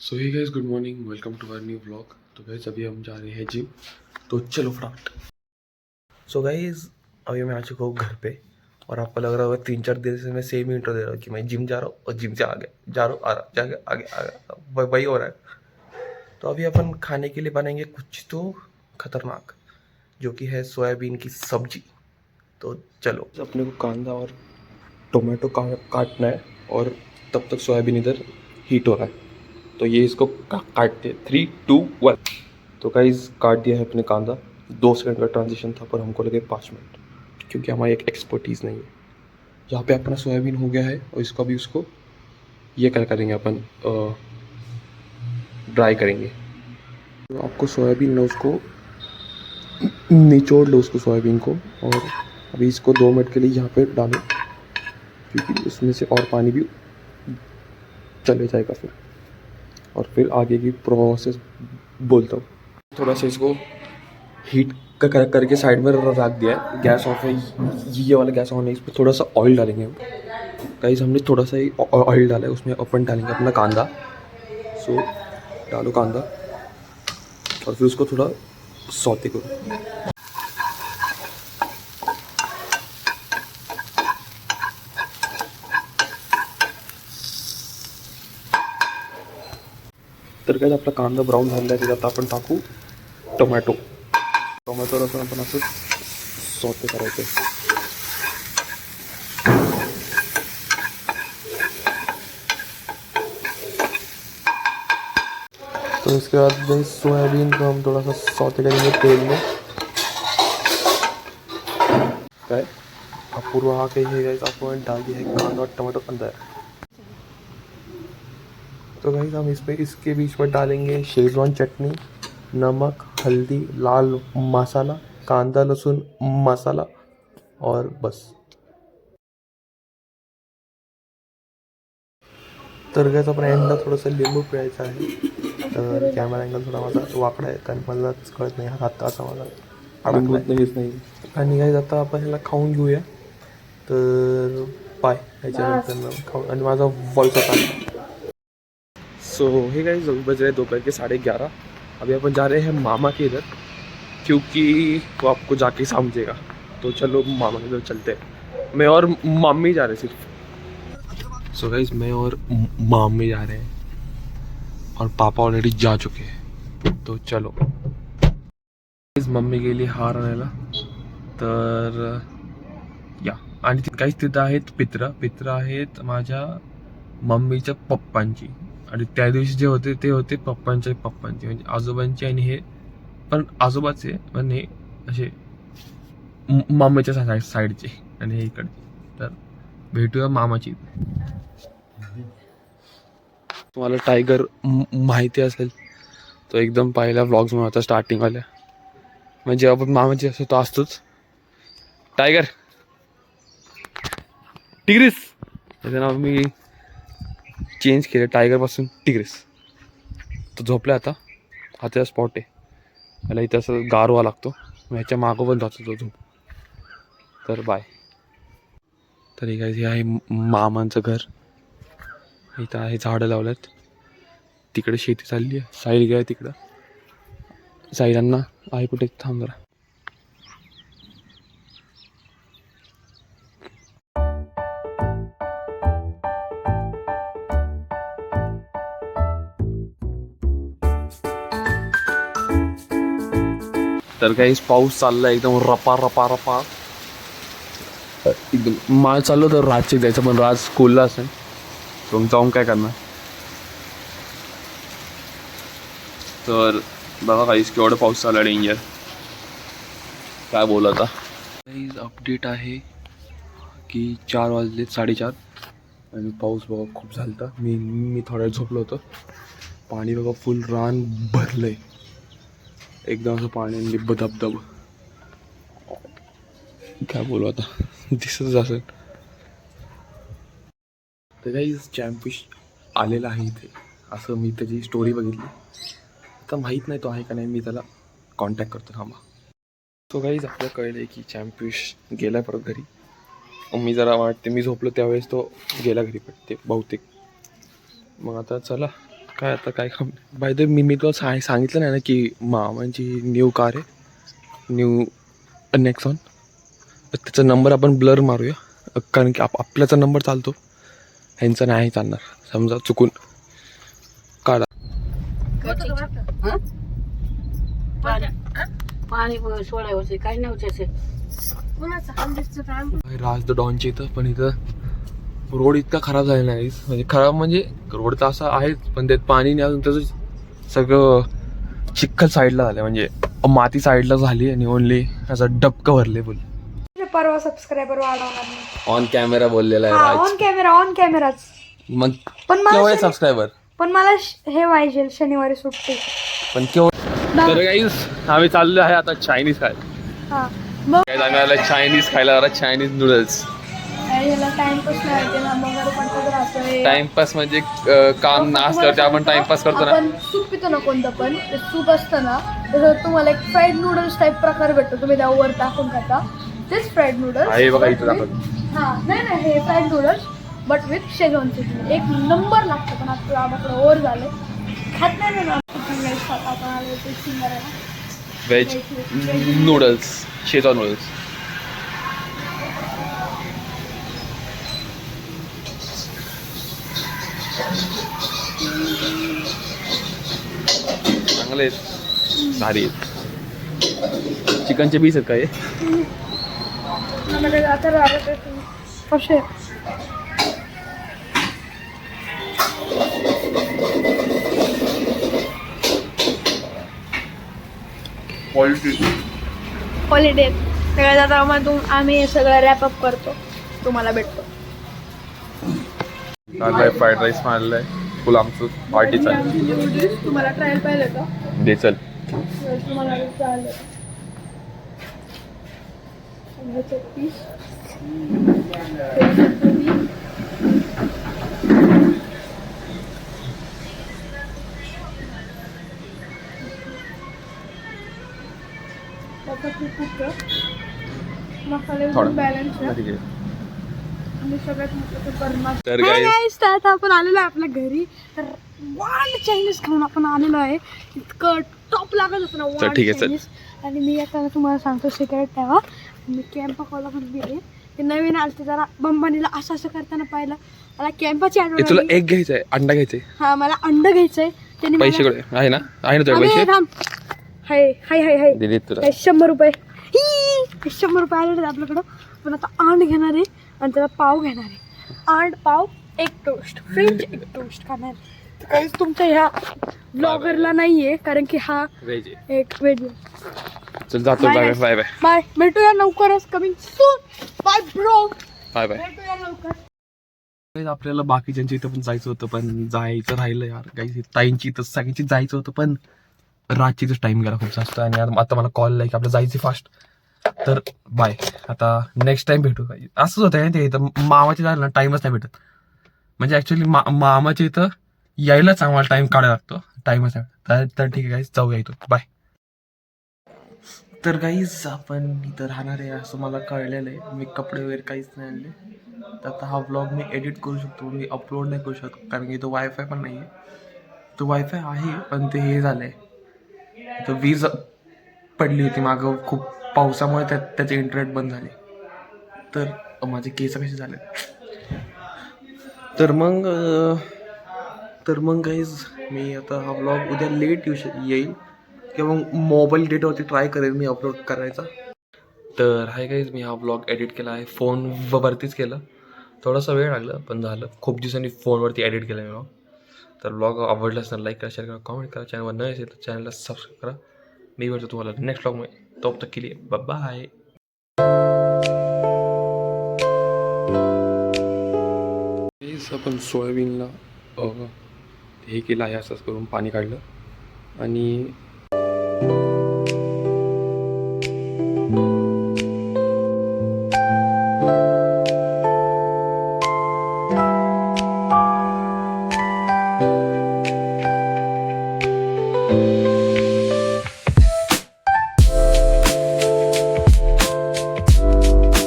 So hey guys, good morning, welcome to our new vlog. तो guys अभी हम जा रहे हैं जिम, तो चलो फटाफट। सो गाइस अभी मैं आ चुका हूँ घर पे और आपको लग रहा होगा 3-4 दिन से मैं सेम इंट्रो दे रहा हूँ कि मैं जिम जा रहा हूँ और जिम से आगे जा रहा हूँ, आ रहा जाके आगे आ रहा, वही हो रहा है। तो अभी अपन खाने के लिए बनाएंगे कुछ तो खतरनाक, जो कि है सोयाबीन की सब्जी। तो चलो, अपने को कांदा और टोमेटो काटना है और तब तक सोयाबीन इधर हीट हो रहा है। तो ये इसको काटते 3, 2, 1। तो गाइस काट दिया है अपने कांदा। 2 सेकंड का ट्रांजिशन था पर हमको लगे 5 मिनट, क्योंकि हमारी एक एक्सपर्टीज़ नहीं है। यहाँ पे अपना सोयाबीन हो गया है और इसको अभी उसको ये क्या करेंगे अपन, ड्राई करेंगे। तो आपको सोयाबीन लो, उसको निचोड़ लो उसको सोयाबीन को, और अभी इसको 2 मिनट के लिए यहाँ पे डालो, क्योंकि उसमें से और पानी भी चले जाएगा फिर। और फिर आगे की प्रोसेस बोलता हूँ। थोड़ा सा इसको हीट करके साइड में रख दिया है। गैस ऑफ है, ये वाला गैस ऑन है। इस पर थोड़ा सा ऑयल डालेंगे हम। गाइस हमने थोड़ा सा ही ऑयल डाला है, उसमें अपन डालेंगे अपना कांदा। सो डालो कांदा और फिर उसको थोड़ा सौते करो। तर गाइस आपला कांदा ब्राऊन झालेला आहे, त्याच्यात आपण टाकू टोमॅटो रसून आपण असं सौते करायचं। तो इसके बाद गाइस सोयाबीन को हम थोड़ा सा सौते करेंगे तेल में। काय अपूर्व हा काही है गाइस, आपको डाल दिया है कांदा और टमाटर अंदर। तो गाइस हम इसके बीच में डालेंगे शेजवान चटनी, नमक, हल्दी, लाल मसाला, कांदा लहसुन मसाला और बस। तर गाइस आपण एंडला थोडंसं लिंबू पिळायचं आहे। तर कॅमेरा अँगल थोडा माझा वाकडा आहे, कारण मलाच कळत नाही हात असा माझा अडकला नाही। आणि गाइस आता आपण ह्याला खाऊन घेऊया। तर पाय ह्याच्यानंतर खाऊ, आणि माझा वॉइस होता। सो हे गाइस अभी बज रहे दोपहर के 11:30। अभी अपन जा रहे हैं मामा के इधर, क्योंकि वो आपको जाके समझेगा। तो चलो मामा के इधर चलते हैं। मैं और मम्मी जा रहे हैं सिर्फ। सो गाइस मैं और मम्मी जा रहे हैं और पापा ऑलरेडी जा चुके हैं। तो चलो मम्मी गेली हार आणायला। तर या, आणि काहीच तिथं आहेत पित्र आहेत माझ्या मम्मीच्या पप्पांची। आणि त्या दिवशी जे होते ते होते पप्पांचे म्हणजे आजोबांचे, आणि हे पण आजोबाचे पण हे असे मम्मीच्या साईडचे आणि हे इकडचे। तर भेटूया मामाची। तुम्हाला टायगर माहिती असेल तो एकदम पहिल्या व्लॉग्स मध्ये होता, स्टार्टिंग वाल्या, म्हणजे आपण मामाची असतो तो असतोच टायगर, टिग्रिस। त्याचं नाव मी चेंज केलं टायगर पासून टिग्रिस। तो झोपला आता, हा त्याचा स्पॉट आहे। त्याला इथं असं गारवा लागतो, ह्याच्या मागं पण जातो तो झोप। तर बाय। तरी काय हे आहे मामांचं घर। इथं आहे झाडं लावल्यात, तिकडे शेती चालली आहे, साईल गेला तिकडं। साईलांना आहे कुठे, थांब जरा। तर काही पाऊस चालला एकदम रपा रपा रपा एकदम। माल चाललो तर राजचे जायचं, पण राज स्कूलला असेल, मग जाऊन काय करणार। तर बघा काहीच केवढं पाऊस चालला, डेंजर। काय बोल आता अपडेट आहे की 4 वाजले, 4:30, आणि पाऊस बघा खूप झालता। मी थोड्या झोपलो होतो। पाणी बघा फुल रान भरलंय एकदम, असं पाणी धबधब। काय बोलू आता, दिसतच असेल। तर काही चॅम्पिश आलेला आहे इथे, असं मी त्याची स्टोरी बघितली। आता माहीत नाही तो आहे का नाही, मी त्याला कॉन्टॅक्ट करतो, थांबा। तो काहीच आपल्याला कळलं की चॅम्पिश गेला परत घरी। मी जरा वाटते मी झोपलो त्यावेळेस तो गेला घरी, पण ते बहुतेक। मग आता चला काय आता काय काम बाय द मी तुला सांगितलं नाही ना की मामांची न्यू कार आहे, न्यू नेक्सॉन. त्याचा नंबर आपण ब्लर मारूया कारण की आपल्याचा नंबर चालतो, ह्यांचा नाही चालणार. समजा चुकून काढा. राज द डॉनचे इथं, पण इथं रोड इतका खराब झालेला नाही. म्हणजे खराब म्हणजे रोड तर असा आहेच, पण त्यात पाणी नाही अजून. त्याचं सगळं चिखल साईडला झालं, म्हणजे माती साईडला झाली आणि ओनली असं डबकं भरले बोल. परवा सबस्क्रायबर वाढवणार ऑन कॅमेरा बोललेला आहे ऑन कॅमेराच. मग पण केवढे सबस्क्रायबर? पण मला हे पाहिजे शनिवारी सुट्टी. पण तर गाईस आम्ही चाललो आहे आता चायनीज खायला. आम्ही आला चायनीज खायला, जरा चायनीज नूडल्स. टाइमपास म्हणजे काम नसल्यावर ते आपण टाइमपास करतो ना. आपण सूप पितो ना कोणतं पण, ते सूप असतं ना त्याच्यावर तुम्हाला एक फ्राईड नूडल्स टाईप प्रकार भेटतो. तुम्ही त्यावर टाकून खाता, तेच फ्राईड नूडल्स आहे बघा इथं दाखवतो. नाही हे fried noodles but with schezwan chutney. एक नंबर लागतं. पण आता आपलं ओव्हर झालं, खात नाही ना व्हेज नूडल्स, शेजवान नूडल्स. चांगले आहेत, भारी आहेत. चिकनचे पीस आहेत काय? हॉलिडे सगळ्यात आम्ही हे सगळं रॅपअप करतो, तुम्हाला भेटतो. फ्राईड राईस मारलाय फुल आमचं पार्टी चालली. तुम्हाला ट्रायल पाहिजे का? दे चल. तुम्हाला तर गाईस आता आपण आलेलो आहे आपल्या घरी. तर वांड चायनीज खाऊन आपण आलेलो आहे. इतकं टॉप लागत होतं ना वांड चायनीज. आणि मी आता तुम्हाला सांगतो सिक्रेट ठेवा. मी कॅम्पा कोला पण गेले, ते नवीन आलते, जरा बंबानीला असं असं करताना पाहिलं. मला कॅम्पाची आठवण. तुला एक घ्यायचंय, अंडा घ्यायचंय? हा मला अंडा घ्यायचंय. त्यांनी पैसे आहे ना, आहे ना तुझ्या पैसे? हाय हाय हाय हाय दिले तुला 100 रुपये. 100 रुपये आले आपल्याकडं. पण आता अंड घेणार आहे आणि त्याला पाव घेणार आहे. अंड पाव एक टोस्ट, फ्रेंच एक टोस्ट खाणार. काहीच तुमच्या ह्या ब्लॉगरला नाहीये, कारण की हा व्हेज एक व्हेज. चल जातो. Bye bye bye bye. भेटूया लवकरच, coming soon. Bye bro. Bye bye. भेटूया लवकर. आपल्याला बाकीच्यांच्या इथं पण जायचं होतं, पण जायचं राहिलं यार. काही ताईंची इथं सगळ्यांची जायचं होतं, पण रात्रीच टाइम गेला खूप जास्त. आणि आता मला कॉल लाईक आपलं जायचं फास्ट. तर बाय, आता नेक्स्ट टाइम भेटू. असंच होतं ना ते, इथं मामाच्या जायला टाइमच नाही भेटत. म्हणजे ऍक्च्युली मामाच्या इथं यायलाच आम्हाला टाइम काढायला लागतो, टाइमच नाही. तर ठीक आहे गाईज, जाऊया इथं. बाय. तर गाईज आपण इथं राहणार आहे असं मला कळलेलं आहे. मी कपडे वगैरे काहीच नाही आणले. तर आता हा व्लॉग मी एडिट करू शकतो, मी अपलोड नाही करू शकतो, कारण की तो वायफाय पण नाही आहे. तो वायफाय आहे पण ते हे झालं आहे, तो वीज पडली होती मागं खूप पावसामुळे, त्याचे इंटरनेट बंद झाले. तर माझे केस कसे झाले. तर मग गाईज मी आता हा व्लॉग उद्या लेट येईल किंवा मोबाईल डेटावरती ट्राय करेल मी अपलोड करायचा. तर हाय गाईज, मी हा व्लॉग एडिट केला आहे फोनवरतीच केलं. थोडासा वेळ लागला पण झालं. खूप दिवसांनी फोनवरती एडिट केलं मी व्लॉग. तर व्लॉग आवडला असणार लाईक करा, शेअर करा, कमेंट करा. चॅनलवर नवीन असेल तर चॅनलला सबस्क्राईब करा. मी भेटतो तुम्हाला नेक्स्ट व्लॉगमध्ये. तोप तक के लिए बाय. आपण सोयाबीनला हे केलं आहे, असंच करून पाणी काढलं आणि